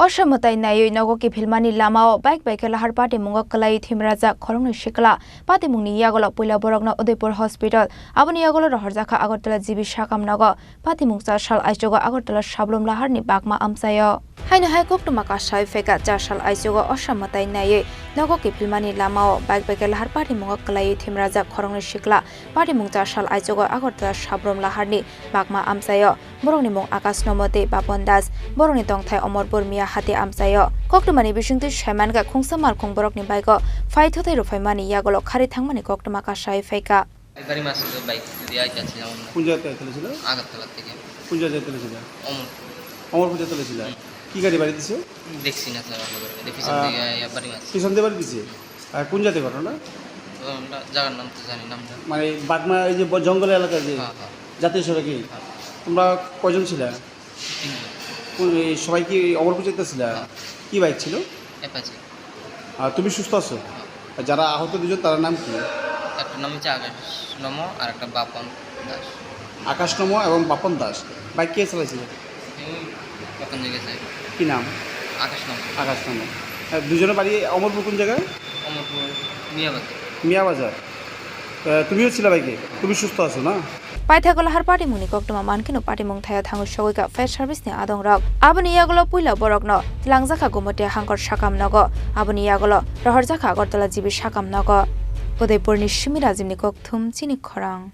OssaMwtai Naiwi Nogo KiphilamaniLamaoBike Baikhe Lahar Patimungo KwlaiwiThowimwrajak Khoroknwi Sikla Patimungni yagolo puila borokno Udaipur Hospital aboni yagolo Rohorjaka Agartala jibi sakam Nogo Patimung 4 sal aichogo Agartala sablum Laharni bakma amsayo haino hai koktuma ka sai feka 4 sal aichogo OssaMwtai Naiwi Nogo KiphilamaniLamaoBike Baikhe Lahar Patimungo KwlaiwiThowimwrajak Khoroknwi Sikla Patimung 4 sal aichogo Agartala sablum Laharni bakma amsayo borokni mung OssaMwtai Bapon Das borokni tongthai Omorpur hati amsayo koktumani bisungti shaimanga khungsamar khungborokni baiko faithotai rufaimani yagolo khari thangmani koktuma ka sai faika এবারে মাসে bike দিয়ে আইতাছিলাম কোন জায়গায় চলেছিল আগরতলা থেকে কোন জায়গায় চলেছিল অমরপুর চলেছিল কি গাড়ি বাড়ি দিছে দেখছি না স্যার পিছন থেকে এবারে মাসে পিছন দিয়ে বাড়ি দিছে আর কোন জায়গায় ঘটনা জায়গার নাম তো জানি নামটা মানে বাগমা এই যে জঙ্গল এলাকা যে জাতীয় সড়কে তোমরা কয়জন ছিলে সবাই কি অমরপুর যেতেছিল কি বাইক ছিল অ্যাপাচি আর তুমি সুস্থ আছো আর যারা আহত দুজন তার নাম কি একটা নাম হচ্ছে আকাশনম আর একটা বাপন দাস আকাশনম এবং বাপন দাস বাইক কে চালাইছিল কখন গেছে কি নাম আকাশনম দুজনের বাড়ি অমরপুর কোন জায়গায় অমরপুর মিয়াবাজার তুমিও ছিল বাইকে তুমি সুস্থ আছো না Paithakol Lahar Patimungni koktuma mankino Patimung thaya thangu shogoika fare service ni adong rok aboni yagolo puila borokno tilangjaka gomote hangkor sakam nogo aboni yagolo Rohorjaka Agartala jibi sakam nogo Udaipur ni Shimi Rajimni kokthum Chini Khorang